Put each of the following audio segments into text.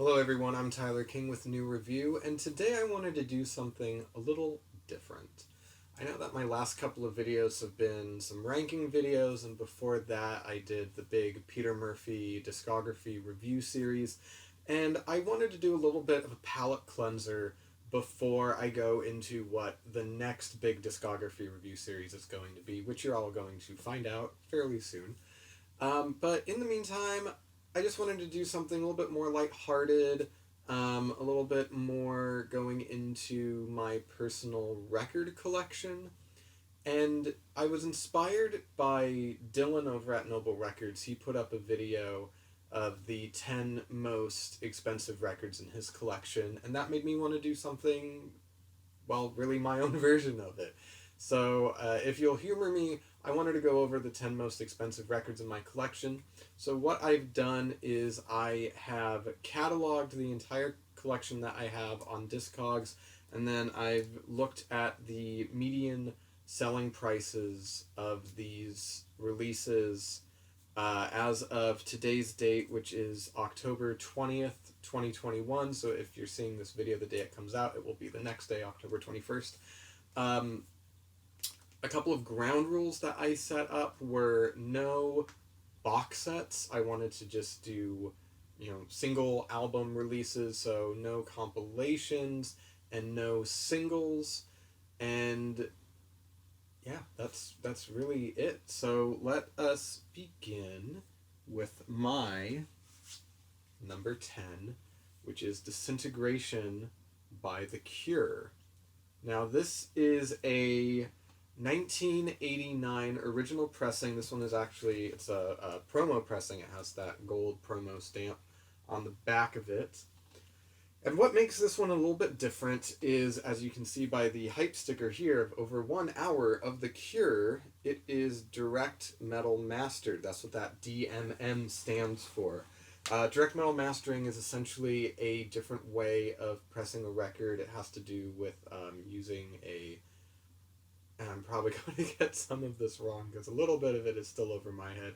Hello everyone, I'm Tyler King with NuReview, and today I wanted to do something a little different. I know that my last couple of videos have been some ranking videos, and before that I did the big Peter Murphy discography review series, and I wanted to do a little bit of a palate cleanser before I go into what the next big discography review series is going to be, which you're all going to find out fairly soon. But in the meantime, I just wanted to do something a little bit more lighthearted, a little bit more going into my personal record collection. And I was inspired by Dylan over at Noble Records. He put up a video of the 10 most expensive records in his collection, and that made me want to do something, well, really my own version of it. So if you'll humor me, I wanted to go over the 10 most expensive records in my collection. So what I've done is I have cataloged the entire collection that I have on Discogs, and then I've looked at the median selling prices of these releases as of today's date, which is October 20th, 2021. So if you're seeing this video the day it comes out, it will be the next day, October 21st. A couple of ground rules that I set up were no box sets. I wanted to just do, single album releases, so no compilations and no singles. And yeah, that's really it. So let us begin with my number 10, which is Disintegration by The Cure. Now this is a 1989 original pressing. This one is actually, it's a promo pressing. It has that gold promo stamp on the back of it. And what makes this one a little bit different is, as you can see by the hype sticker here, of over 1 hour of The Cure, it is direct metal mastered. That's what that DMM stands for. Direct metal mastering is essentially a different way of pressing a record. It has to do with using a, and I'm probably going to get some of this wrong because a little bit of it is still over my head,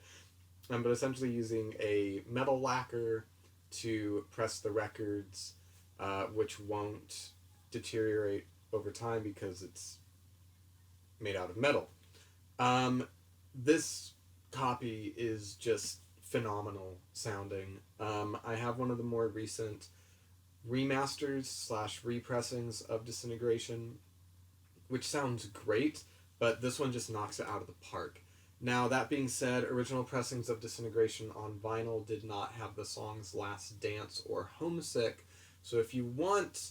but essentially using a metal lacquer to press the records, which won't deteriorate over time because it's made out of metal. This copy is just phenomenal sounding. I have one of the more recent remasters / repressings of Disintegration, which sounds great, but this one just knocks it out of the park. Now, that being said, original pressings of Disintegration on vinyl did not have the songs Last Dance or Homesick, so if you want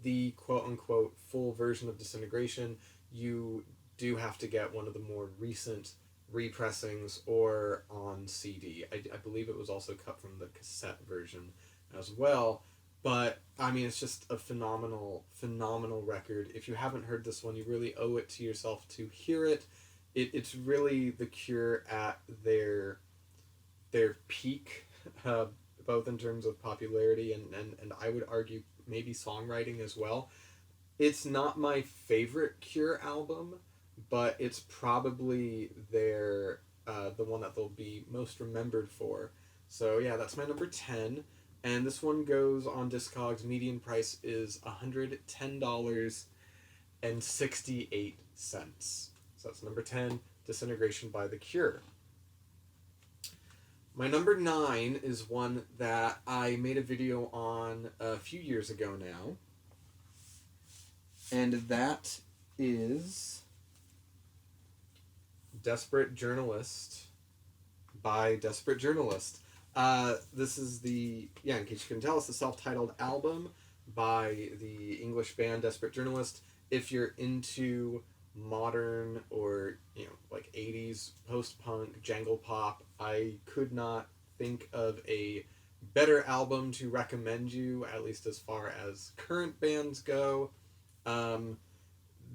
the quote-unquote full version of Disintegration, you do have to get one of the more recent repressings or on CD. I believe it was also cut from the cassette version as well. But, I mean, it's just a phenomenal, phenomenal record. If you haven't heard this one, you really owe it to yourself to hear it. It's really The Cure at their peak, both in terms of popularity and I would argue maybe songwriting as well. It's not my favorite Cure album, but it's probably the one that they'll be most remembered for. So yeah, that's my number 10. And this one goes on Discogs. Median price is $110.68. So that's number 10, Disintegration by The Cure. My number 9 is one that I made a video on a few years ago now. And that is Desperate Journalist by Desperate Journalist. This is in case you couldn't tell, it's the self-titled album by the English band Desperate Journalist. If you're into modern or, like 80s post-punk, jangle pop, I could not think of a better album to recommend you, at least as far as current bands go.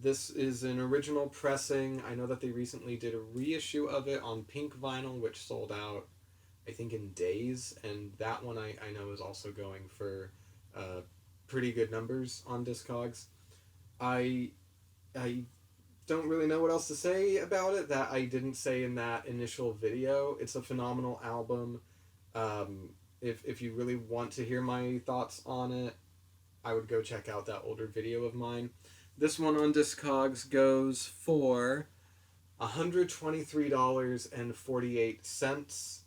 This is an original pressing. I know that they recently did a reissue of it on pink vinyl, which sold out, I think, in days, and that one I know is also going for pretty good numbers on Discogs. I don't really know what else to say about it that I didn't say in that initial video. It's a phenomenal album. if you really want to hear my thoughts on it, I would go check out that older video of mine. This one on Discogs goes for $123.48,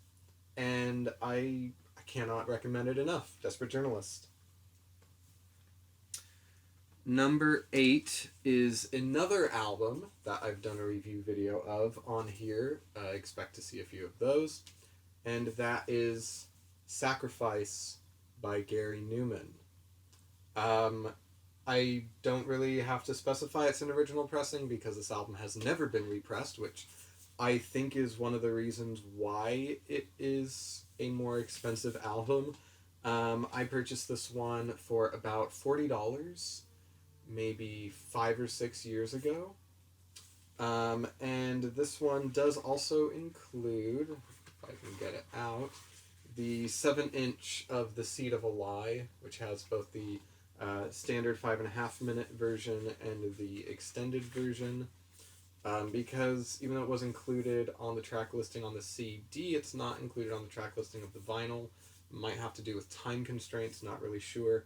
and I cannot recommend it enough. Desperate Journalist. Number 8 is another album that I've done a review video of on here. Expect to see a few of those. And that is Sacrifice by Gary Numan. I don't really have to specify it's an original pressing because this album has never been repressed, which I think is one of the reasons why it is a more expensive album. I purchased this one for about $40, maybe 5 or 6 years ago. And this one does also include, if I can get it out, the 7-inch of The Seed of a Lie, which has both the standard 5.5-minute version and the extended version. Because even though it was included on the track listing on the CD, it's not included on the track listing of the vinyl. Might have to do with time constraints, not really sure.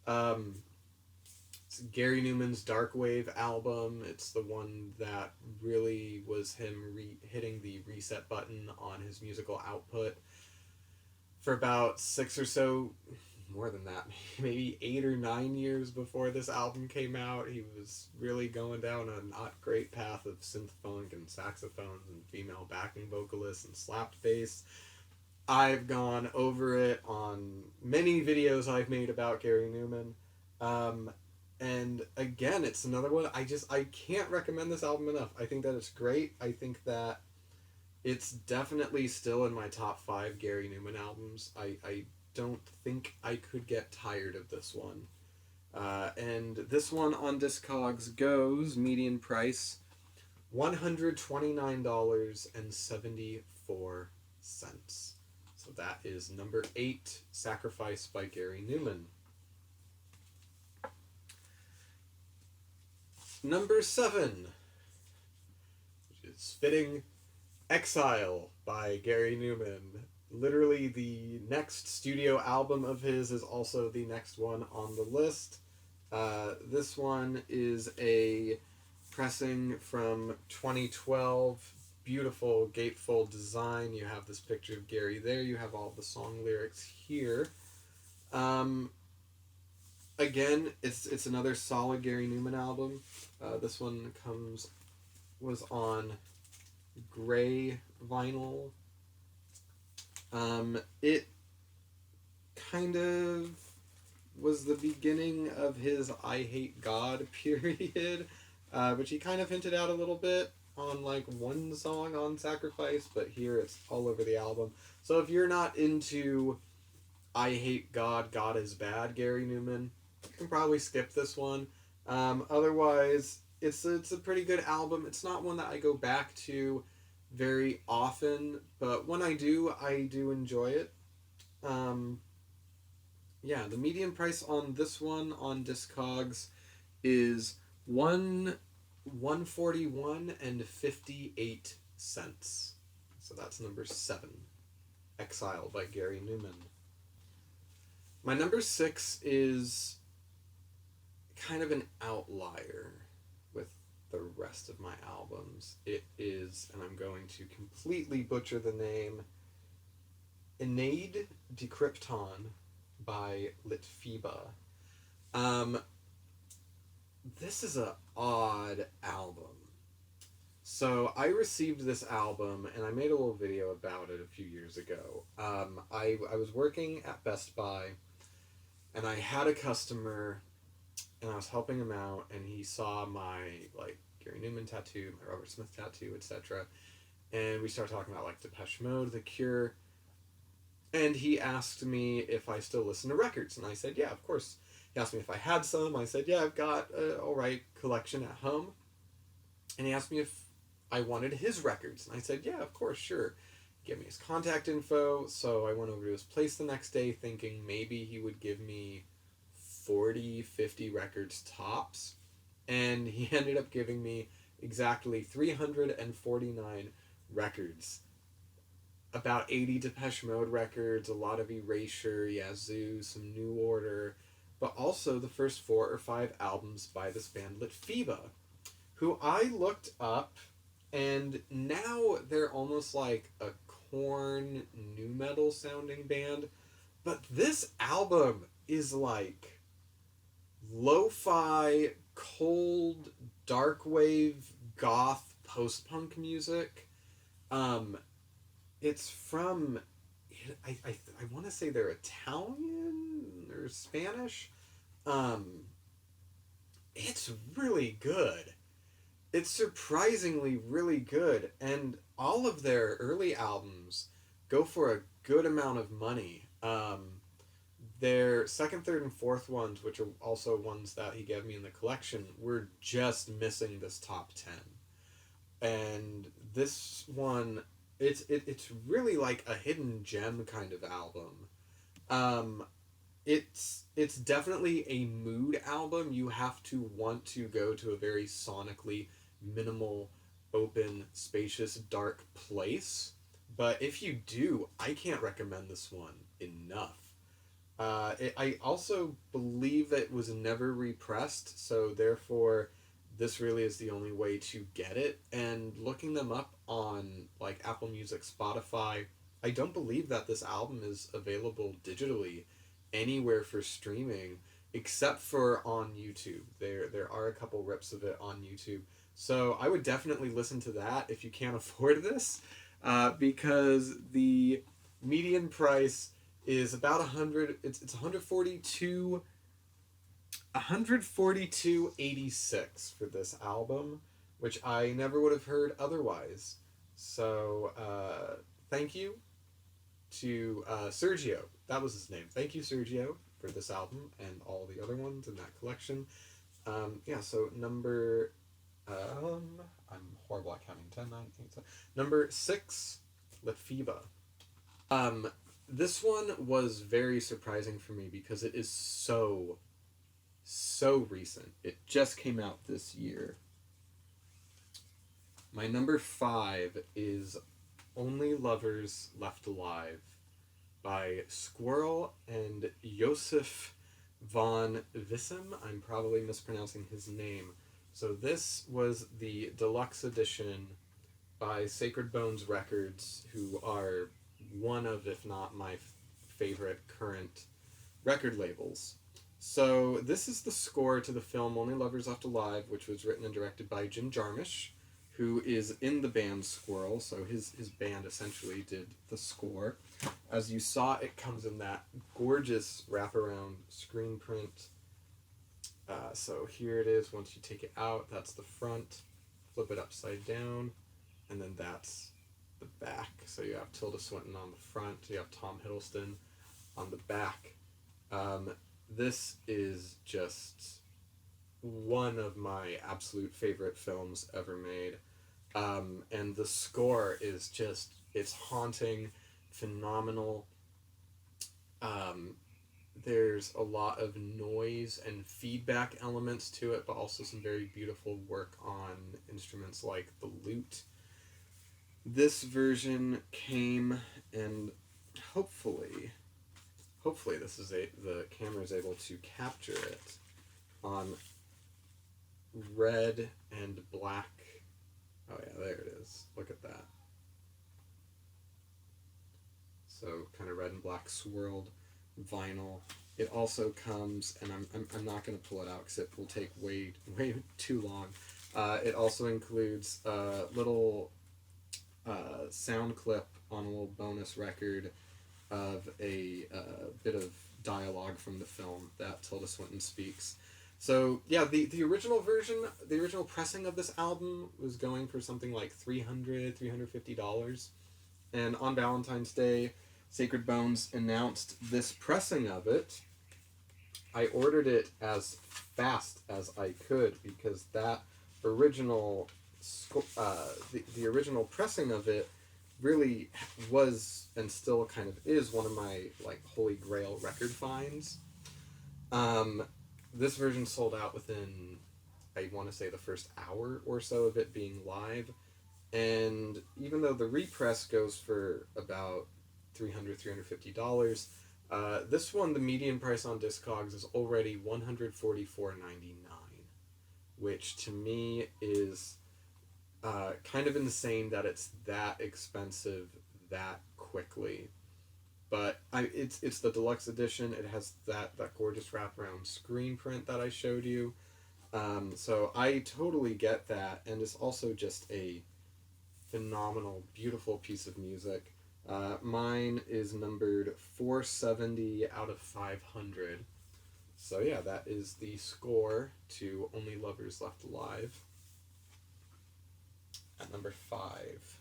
It's Gary Numan's Dark Wave album. It's the one that really was him hitting the reset button on his musical output. For about 6 or so, more than that, maybe 8 or 9 years before this album came out, he was really going down a not great path of synth funk and saxophones and female backing vocalists and slapped bass. I've gone over it on many videos I've made about Gary Numan. And again, it's another one, I can't recommend this album enough. I think that it's great. I think that it's definitely still in my top 5 Gary Numan albums. I don't think I could get tired of this one. And this one on Discogs goes, median price, $129.74. So that is number 8, Sacrifice by Gary Numan. Number 7, which is fitting, Exile by Gary Numan. Literally the next studio album of his is also the next one on the list. This one is a pressing from 2012. Beautiful gatefold design. You have this picture of Gary there. You have all the song lyrics here. Again, it's another solid Gary Numan album. This one was on gray vinyl. It kind of was the beginning of his I Hate God period, which he kind of hinted out a little bit on like one song on Sacrifice, but here it's all over the album. So if you're not into I Hate God, God is Bad Gary Numan, you can probably skip this one. Otherwise, it's a pretty good album. It's not one that I go back to very often, but when I do enjoy it. Yeah, the median price on this one on Discogs is $141.58. So that's number 7, Exile by Gary Numan. My number 6 is kind of an outlier with the rest of my albums. It is, and I'm going to completely butcher the name, Eneide de Krypton by Litfiba. This is an odd album. So I received this album, and I made a little video about it a few years ago. I was working at Best Buy, and I had a customer, and I was helping him out, and he saw my Gary Numan tattoo, my Robert Smith tattoo, etc. And we started talking about Depeche Mode, The Cure, and he asked me if I still listen to records, and I said, yeah, of course. He asked me if I had some. I said, yeah, I've got an alright collection at home. And he asked me if I wanted his records, and I said, yeah, of course, sure. He gave me his contact info, so I went over to his place the next day thinking maybe he would give me 40, 50 records tops, and he ended up giving me exactly 349 records. about 80 Depeche Mode records, a lot of Erasure, Yazoo, some New Order, but also the first 4 or 5 albums by this band Litfiba, who I looked up, and now they're almost like a Korn nu metal sounding band, but this album is like lo-fi, cold, dark wave, goth, post-punk music. It's from, I want to say they're Italian or Spanish. It's really good. It's surprisingly really good, and all of their early albums go for a good amount of money. Their second, third, and fourth ones, which are also ones that he gave me in the collection, were just missing this top 10. And this one, it's really like a hidden gem kind of album. It's definitely a mood album. You have to want to go to a very sonically minimal, open, spacious, dark place. But if you do, I can't recommend this one enough. I also believe it was never repressed, so therefore this really is the only way to get it. And looking them up on like Apple Music, Spotify, I don't believe that this album is available digitally anywhere for streaming except for on YouTube. There are a couple rips of it on YouTube. So I would definitely listen to that if you can't afford this, because the median price is about 100. It's 142.86 for this album, which I never would have heard otherwise. So thank you to Sergio. That was his name. Thank you, Sergio, for this album and all the other ones in that collection. So number I'm horrible at counting. 10, 9, 8, 7. Number 6, Litfiba. This one was very surprising for me because it is so recent. It just came out this year. My number 5 is Only Lovers Left Alive by SQÜRL and Jozef von Wissem. I'm probably mispronouncing his name. So this was the deluxe edition by Sacred Bones Records, who are one of, if not my favorite current record labels. So this is the score to the film Only Lovers Left Alive, which was written and directed by Jim Jarmusch, who is in the band SQÜRL, so his band essentially did the score. As you saw, it comes in that gorgeous wraparound screen print. So here it is. Once you take it out, that's the front. Flip it upside down, and then that's the back. So you have Tilda Swinton on the front, you have Tom Hiddleston on the back. This is just one of my absolute favorite films ever made. And the score is just, it's haunting, phenomenal. There's a lot of noise and feedback elements to it, but also some very beautiful work on instruments like the lute. This version came, and hopefully this is the camera is able to capture it on red and black. Oh yeah, there it is. Look at that. So kind of red and black swirled vinyl. It also comes, and I'm not going to pull it out because it will take way too long. It also includes a little sound clip on a little bonus record of a bit of dialogue from the film that Tilda Swinton speaks. So yeah, the original version, the original pressing of this album was going for something like $350. And on Valentine's Day, Sacred Bones announced this pressing of it. I ordered it as fast as I could because that original, the original pressing of it really was and still kind of is one of my like holy grail record finds. This version sold out within, I want to say, the first hour or so of it being live. And even though the repress goes for about $350, this one, the median price on Discogs is already $144.99, which to me is kind of insane that it's that expensive that quickly. But it's the deluxe edition. It has that gorgeous wraparound screen print that I showed you. So I totally get that, and it's also just a phenomenal, beautiful piece of music. Mine is numbered 470 out of 500. So yeah, that is the score to Only Lovers Left Alive. At number 5.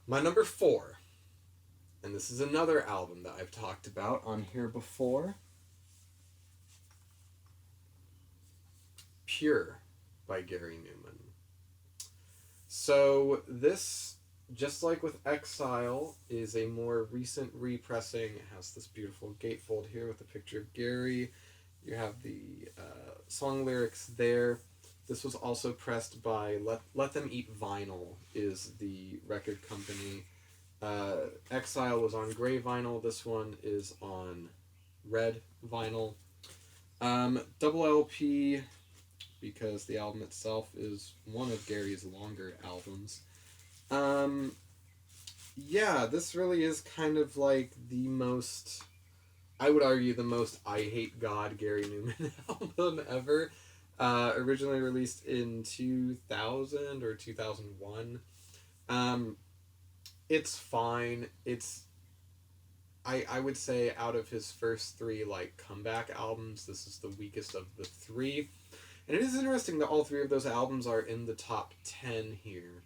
My number 4, and this is another album that I've talked about on here before. Pure by Gary Numan. So this, just like with Exile, is a more recent repressing. It has this beautiful gatefold here with a picture of Gary. You have the song lyrics there. This was also pressed by Let Them Eat Vinyl, is the record company. Exile was on gray vinyl. This one is on red vinyl. Double LP, because the album itself is one of Gary's longer albums. Yeah, this really is kind of like the most, I would argue, the most I Hate God Gary Numan album ever. Originally released in 2000 or 2001. It's fine. It's, I would say out of his first 3 like comeback albums, this is the weakest of the 3. And it is interesting that all 3 of those albums are in the top 10 here.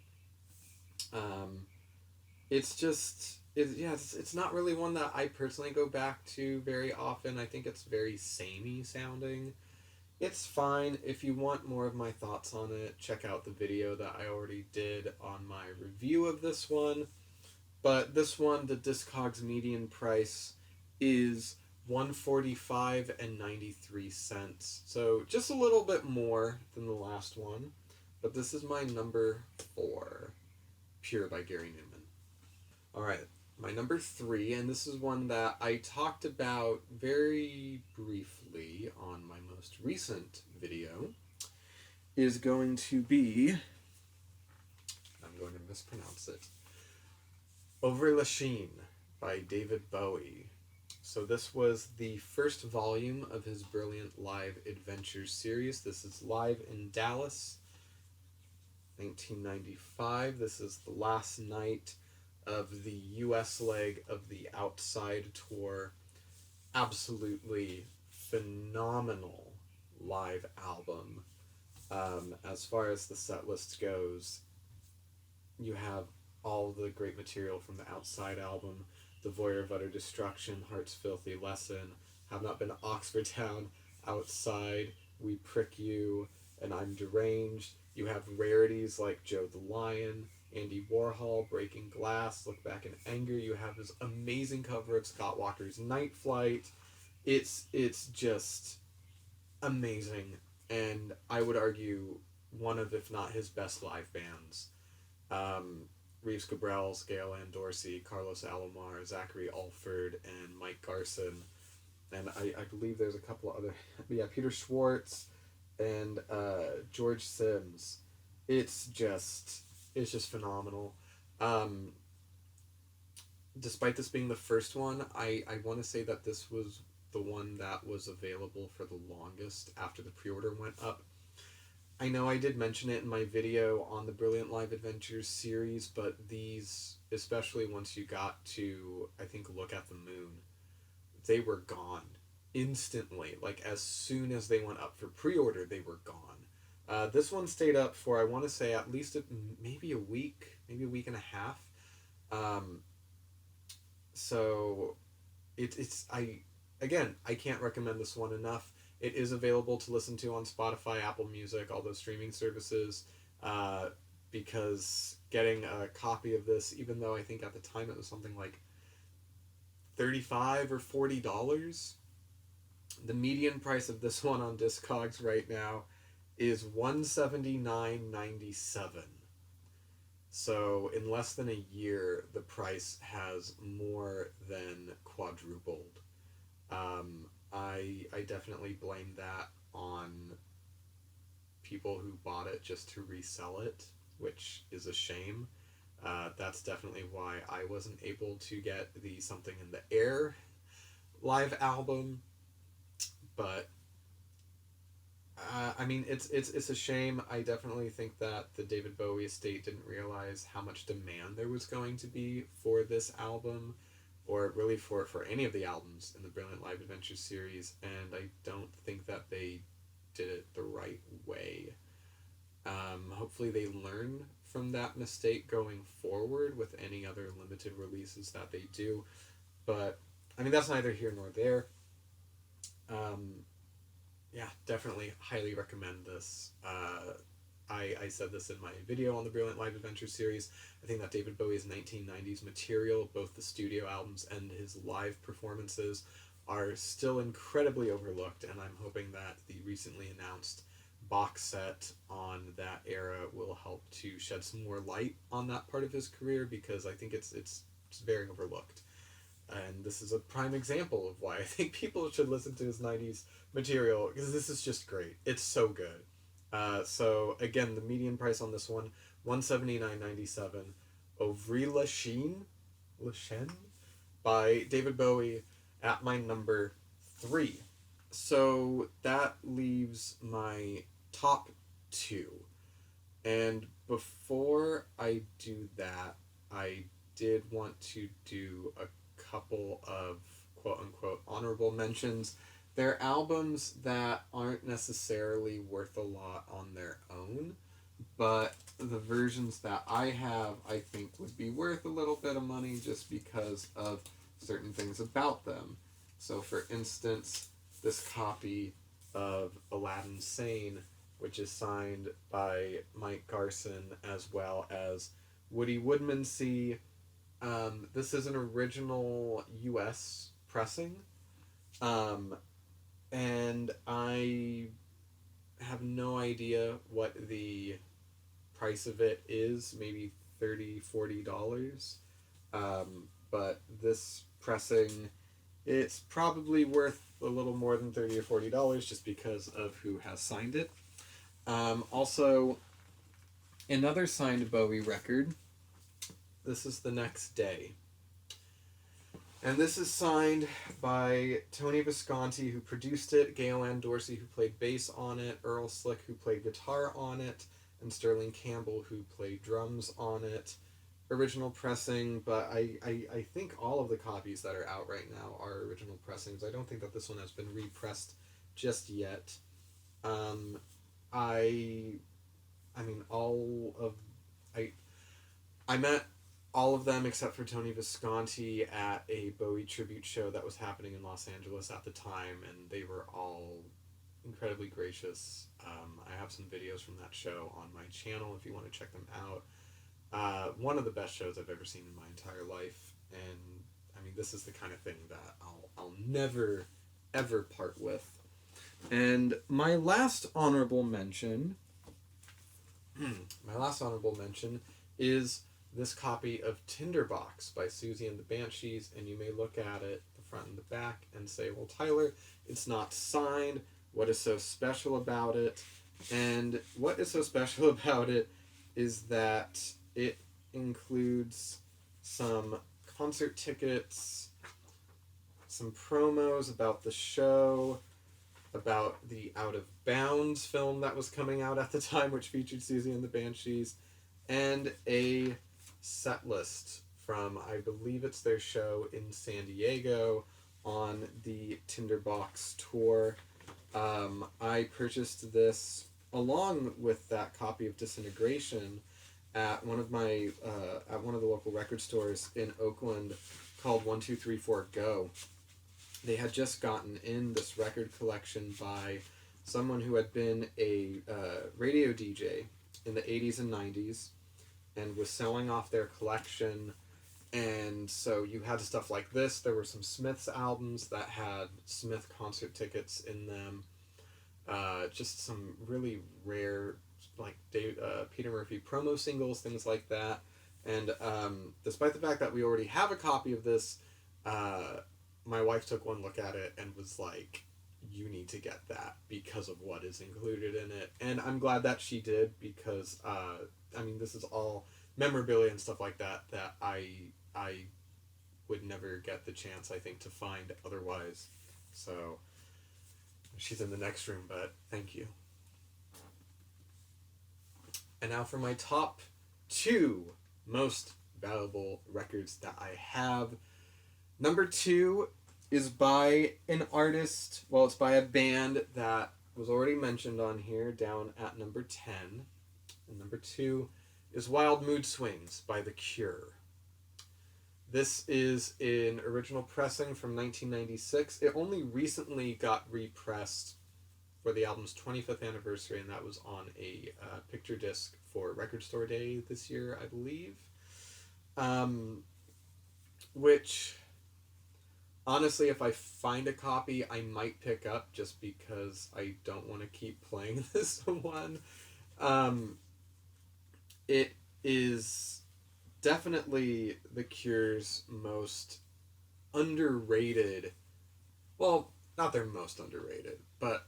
It's just, it's not really one that I personally go back to very often. I think it's very samey sounding. It's fine. If you want more of my thoughts on it, check out the video that I already did on my review of this one. But this one, the Discogs median price is $145.93. So just a little bit more than the last one. But this is my number 4, Pure by Gary Numan. Alright, my number 3, and this is one that I talked about very briefly on my most recent video, is going to be, I'm going to mispronounce it, Ouvrez by David Bowie. So this was the first volume of his Brilliant Live Adventures series. This is Live in Dallas, 1995. This is the last night of the US leg of the Outside tour. Absolutely phenomenal live album. As far as the set list goes, you have all the great material from the Outside album: The Voyeur of Utter Destruction, Heart's Filthy Lesson, Have Not Been to Oxford Town, Outside, We Prick You, and I'm Deranged. You have rarities like Joe the Lion, Andy Warhol, Breaking Glass, Look Back in Anger. You have this amazing cover of Scott Walker's Night Flight. It's just amazing, and I would argue one of, if not his best live bands. Reeves Gabrels, Gail Ann Dorsey, Carlos Alomar, Zachary Alford, and Mike Garson. And I believe there's a couple of other... Yeah, Peter Schwartz and George Sims. It's just phenomenal. Despite this being the first one, I want to say that this was the one that was available for the longest after the pre-order went up. I know I did mention it in my video on the Brilliant Live Adventures series, but these, especially once you got to, I think, Look at the Moon, they were gone instantly. Like, as soon as they went up for pre-order, they were gone. This one stayed up for, I want to say, at least maybe a week and a half. So I can't recommend this one enough. It is available to listen to on Spotify, Apple Music, all those streaming services, because getting a copy of this, even though I think at the time it was something like $35 or $40, the median price of this one on Discogs right now is $179.97. So in less than a year, the price has more than quadrupled. I definitely blame that on people who bought it just to resell it, which is a shame. That's definitely why I wasn't able to get the Something in the Air live album. But I mean, it's a shame. I definitely think that the David Bowie estate didn't realize how much demand there was going to be for this album, or really for any of the albums in the Brilliant Live Adventures series, and I don't think that they did it the right way. Hopefully they learn from that mistake going forward with any other limited releases that they do. But, I mean, that's neither here nor there. Yeah, definitely highly recommend this. I said this in my video on the Brilliant Live Adventure series. I think that David Bowie's 1990s material, both the studio albums and his live performances, are still incredibly overlooked, and I'm hoping that the recently announced box set on that era will help to shed some more light on that part of his career, because I think it's very overlooked. And this is a prime example of why I think people should listen to his 90s material, because this is just great. It's so good. So again, the median price on this one, $179.97. Ouvrez Chien by David Bowie at my number 3. So that leaves my top 2. And before I do that, I did want to do a couple of quote-unquote honorable mentions. They're albums that aren't necessarily worth a lot on their own, but the versions that I have, I think, would be worth a little bit of money just because of certain things about them. So, for instance, this copy of Aladdin Sane, which is signed by Mike Garson as well as Woody Woodmansey. This is an original US pressing, and I have no idea what the price of it is, maybe $30-$40. But this pressing, it's probably worth a little more than $30 or $40 just because of who has signed it. Also, another signed Bowie record. This is The Next Day. And this is signed by Tony Visconti, who produced it, Gail Ann Dorsey, who played bass on it, Earl Slick, who played guitar on it, and Sterling Campbell, who played drums on it. Original pressing, but I think all of the copies that are out right now are original pressings. I don't think that this one has been repressed just yet. I met all of them except for Tony Visconti at a Bowie tribute show that was happening in Los Angeles at the time, and they were all incredibly gracious. I have some videos from that show on my channel if you want to check them out. One of the best shows I've ever seen in my entire life, and I mean, this is the kind of thing that I'll never, ever part with. And my last honorable mention is this copy of Tinderbox by Susie and the Banshees, and you may look at it, the front and the back, and say, well, Tyler, it's not signed. What is so special about it? And what is so special about it is that it includes some concert tickets, some promos about the show, about the Out of Bounds film that was coming out at the time, which featured Susie and the Banshees, and a set list from, I believe it's their show in San Diego on the Tinderbox tour. I purchased this along with that copy of Disintegration at one of the local record stores in Oakland called 1234 Go. They had just gotten in this record collection by someone who had been a radio DJ in the 80s and 90s and was selling off their collection. And so you had stuff like this. There were some Smiths albums that had Smith concert tickets in them. Just some really rare like Peter Murphy promo singles, things like that. And despite the fact that we already have a copy of this, my wife took one look at it and was like, you need to get that because of what is included in it. And I'm glad that she did, because this is all memorabilia and stuff like that that I would never get the chance, I think, to find otherwise. So she's in the next room, but thank you. And now for my top 2 most valuable records that I have. Number 2 is by an artist, well, it's by a band that was already mentioned on here, down at number 10. And number 2 is Wild Mood Swings by The Cure. This is an original pressing from 1996. It only recently got repressed for the album's 25th anniversary, and that was on a picture disc for Record Store Day this year, I believe. Which, honestly, if I find a copy, I might pick up, just because I don't want to keep playing this one. It is definitely The Cure's most underrated, well, not their most underrated, but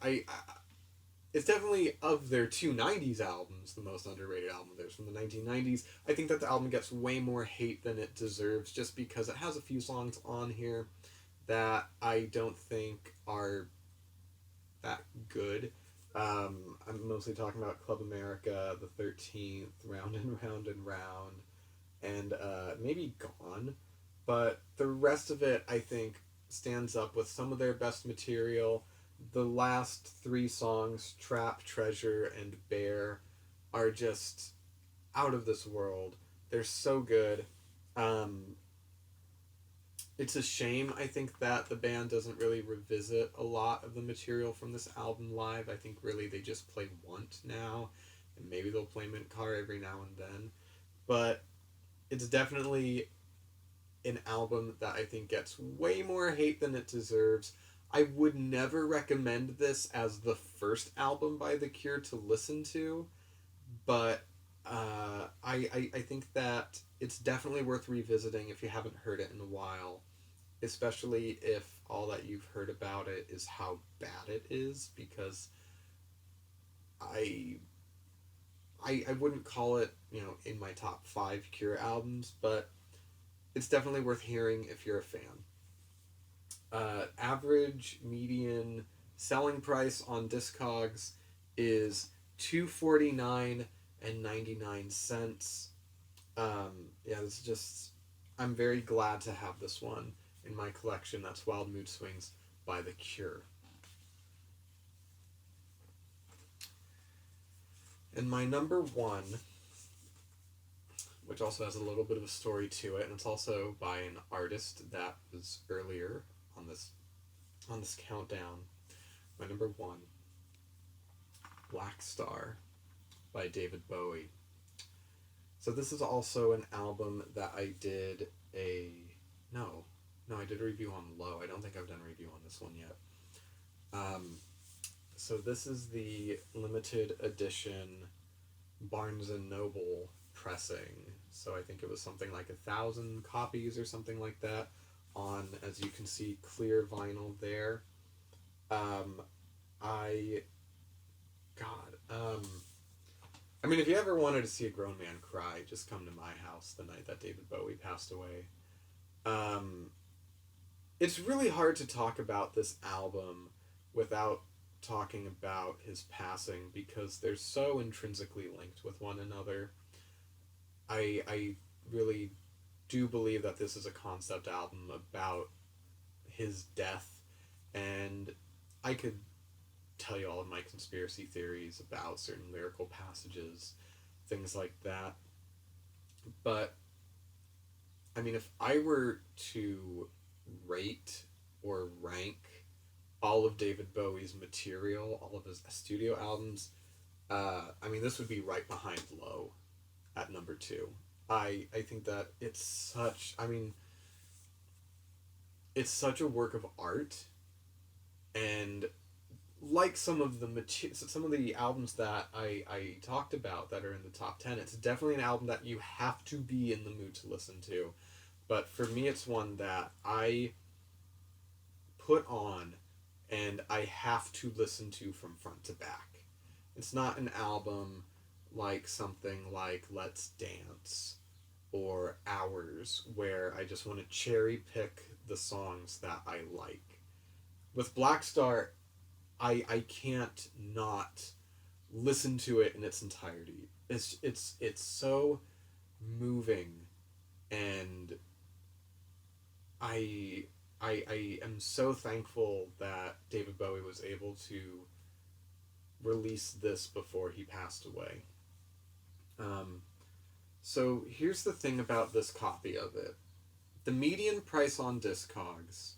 it's definitely, of their 2 90s albums, the most underrated album of theirs from the 1990s. I think that the album gets way more hate than it deserves, just because it has a few songs on here that I don't think are that good. I'm mostly talking about Club America, The 13th, Round and Round and Round, and maybe Gone. But the rest of it, I think, stands up with some of their best material. The last 3 songs, Trap, Treasure, and Bear, are just out of this world. They're so good. It's a shame, I think, that the band doesn't really revisit a lot of the material from this album live. I think really they just play Want now, and maybe they'll play Mint Car every now and then. But it's definitely an album that I think gets way more hate than it deserves. I would never recommend this as the first album by The Cure to listen to, but I think that it's definitely worth revisiting if you haven't heard it in a while, especially if all that you've heard about it is how bad it is, because I wouldn't call it, in my top 5 Cure albums, but it's definitely worth hearing if you're a fan. Average median selling price on Discogs is $249.99. It's just, I'm very glad to have this one in my collection. That's Wild Mood Swings by The Cure. And my number 1, which also has a little bit of a story to it, and it's also by an artist that was earlier on this countdown. My number 1, Blackstar by David Bowie. So this is also an album that I did I did a review on Low. I don't think I've done a review on this one yet. So this is the limited edition Barnes & Noble pressing. So I think it was something like 1,000 copies or something like that on, as you can see, clear vinyl there. If you ever wanted to see a grown man cry, just come to my house the night that David Bowie passed away. It's really hard to talk about this album without talking about his passing, because they're so intrinsically linked with one another. I really do believe that this is a concept album about his death, and I could tell you all of my conspiracy theories about certain lyrical passages, things like that. But, if I were to rate or rank all of David Bowie's material, all of his studio albums, this would be right behind Low at number 2. I think that it's such a work of art, and like some of the albums that I talked about that are in the top 10, it's definitely an album that you have to be in the mood to listen to. But for me, it's one that I put on and I have to listen to from front to back. It's not an album like something like Let's Dance or Hours, where I just want to cherry pick the songs that I like. With Blackstar, I can't not listen to it in its entirety. It's so moving, and I am so thankful that David Bowie was able to release this before he passed away. So here's the thing about this copy of it. The median price on Discogs,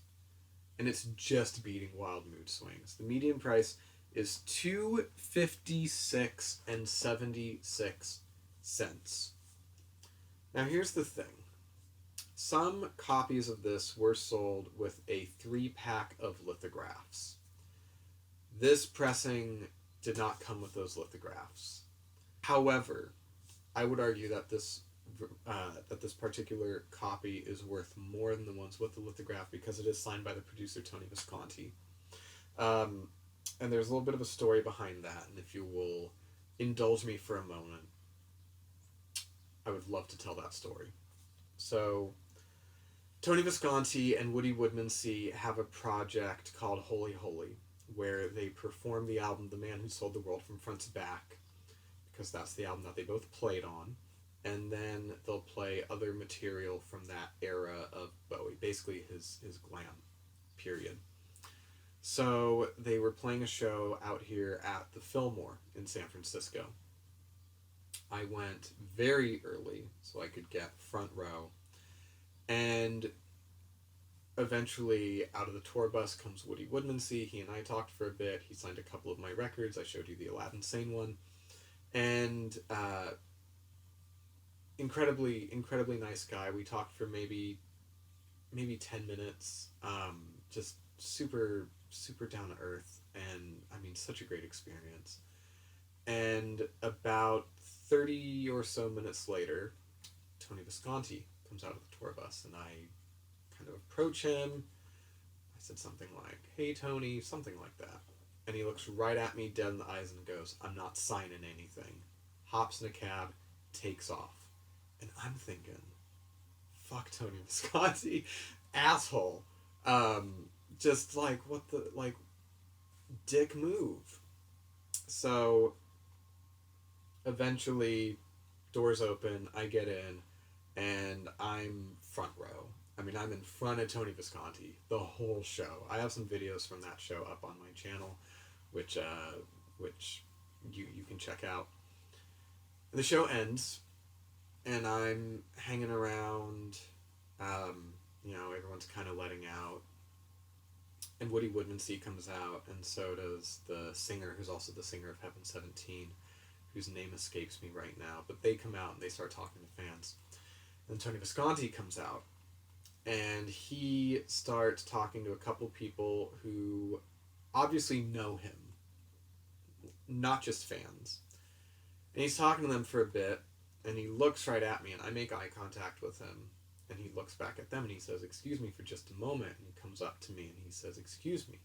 and it's just beating Wild Mood Swings, the median price is $2.56 and 76 cents. Now here's the thing. Some copies of this were sold with a 3-pack of lithographs. This pressing did not come with those lithographs. However, I would argue that this particular copy is worth more than the ones with the lithograph because it is signed by the producer Tony Visconti. And there's a little bit of a story behind that, and if you will indulge me for a moment, I would love to tell that story. So, Tony Visconti and Woody Woodmansey have a project called Holy Holy, where they perform the album The Man Who Sold the World from front to back, because that's the album that they both played on, and then they'll play other material from that era of Bowie, basically his glam period. So they were playing a show out here at the Fillmore in San Francisco. I went very early so I could get front row, and eventually out of the tour bus comes Woody Woodmansey. He and I talked for a bit. He signed a couple of my records. I showed you the Aladdin Sane one. And incredibly nice guy. We talked for maybe 10 minutes. Just super down to earth, and I mean, such a great experience. And about 30 or so minutes later, Tony Visconti comes out of the tour bus, and I kind of approach him. I said something like, "Hey Tony," something like that. And he looks right at me dead in the eyes and goes, "I'm not signing anything." Hops in a cab, takes off. And I'm thinking, fuck Tony Visconti, asshole. Just like, what the, like, dick move. So, eventually, doors open, I get in, and I'm front row. I mean, I'm in front of Tony Visconti the whole show. I have some videos from that show up on my channel, which you can check out. And the show ends, and I'm hanging around, everyone's kind of letting out, and Woody Woodmansey comes out, and so does the singer, who's also the singer of Heaven 17, whose name escapes me right now, but they come out and they start talking to fans. And Tony Visconti comes out, and he starts talking to a couple people who obviously know him, not just fans. And he's talking to them for a bit, and he looks right at me, and I make eye contact with him, and he looks back at them, and he says, "Excuse me for just a moment," and he comes up to me, and he says, "Excuse me,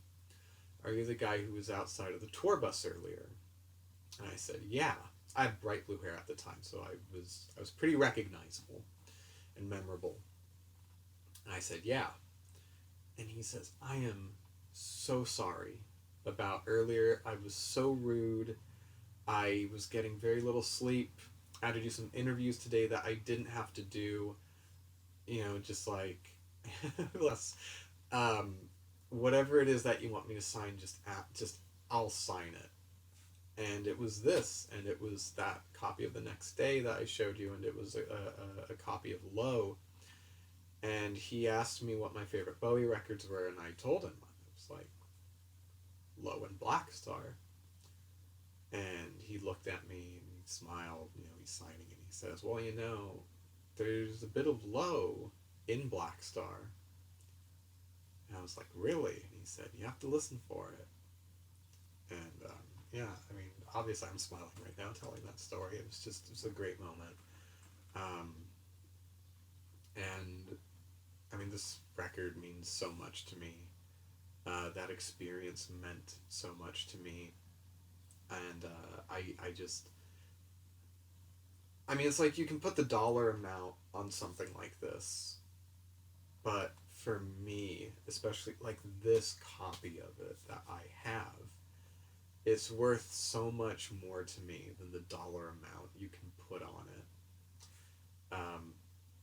are you the guy who was outside of the tour bus earlier?" And I said, "Yeah." I had bright blue hair at the time, so I was pretty recognizable and memorable. And I said, "Yeah." And he says, "I am so sorry about earlier. I was so rude. I was getting very little sleep. I had to do some interviews today that I didn't have to do. Just like, less, whatever it is that you want me to sign, just I'll sign it." And it was this, and it was that copy of The Next Day that I showed you, and it was a copy of Low. And he asked me what my favorite Bowie records were, and I told him. It was like Low and Blackstar. And he looked at me and he smiled, he's signing, and he says, "Well, there's a bit of Low in Blackstar." And I was like, "Really?" And he said, "You have to listen for it." And yeah, I mean, obviously I'm smiling right now telling that story. It was a great moment. Um, and I mean, this record means so much to me. That experience meant so much to me. And I mean, it's like you can put the dollar amount on something like this, but for me, especially like this copy of it that I have, it's worth so much more to me than the dollar amount you can put on it.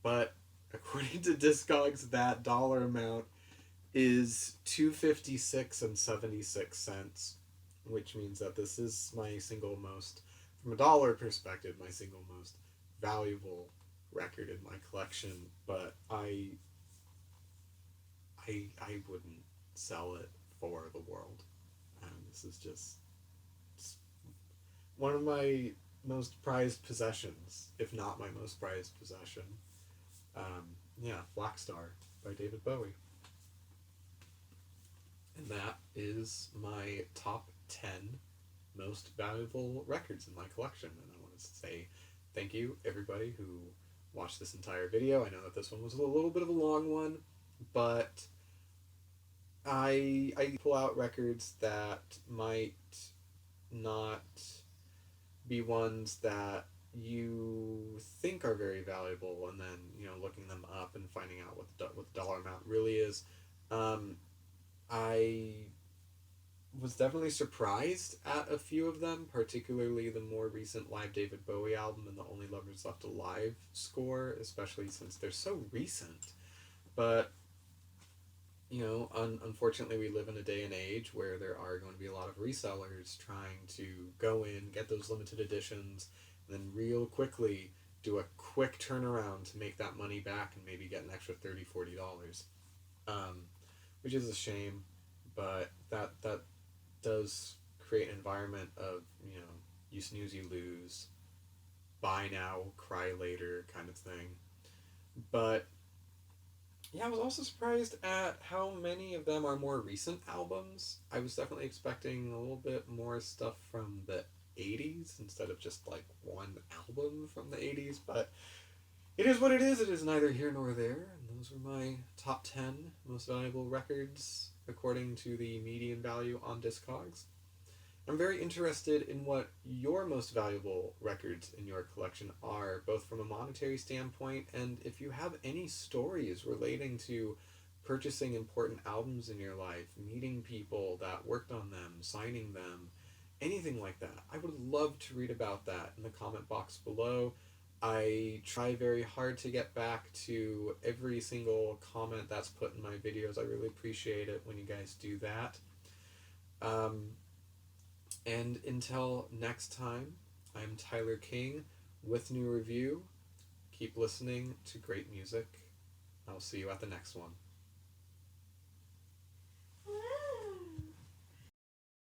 But according to Discogs, that dollar amount is $2.56 which means that this is my single most, from a dollar perspective, my single most valuable record in my collection. But I wouldn't sell it for the world. This is just one of my most prized possessions, if not my most prized possession. Yeah, Blackstar by David Bowie. And that is my top 10 most valuable records in my collection. And I want to say thank you, everybody who watched this entire video. I know that this one was a little bit of a long one, but I pull out records that might not be ones that you think are very valuable, and then, you know, looking them up and finding out what the dollar amount really is. I was definitely surprised at a few of them, particularly the more recent live David Bowie album and the Only Lovers Left Alive score, especially since they're so recent. But, you know, unfortunately we live in a day and age where there are going to be a lot of resellers trying to go in, get those limited editions, and then real quickly do a quick turnaround to make that money back and maybe get an extra $30-$40. Which is a shame, but that does create an environment of, you know, you snooze, you lose, buy now, cry later kind of thing. But yeah, I was also surprised at how many of them are more recent albums. I was definitely expecting a little bit more stuff from the 80s instead of just like one album from the 80s, but it is what it is. It is neither here nor there. And those were my top 10 most valuable records according to the median value on Discogs. I'm very interested in what your most valuable records in your collection are, both from a monetary standpoint and if you have any stories relating to purchasing important albums in your life, meeting people that worked on them, signing them, anything like that. I would love to read about that in the comment box below. I try very hard to get back to every single comment that's put in my videos. I really appreciate it when you guys do that. And until next time, I'm Tyler King with NuReview. Keep listening to great music. I'll see you at the next one.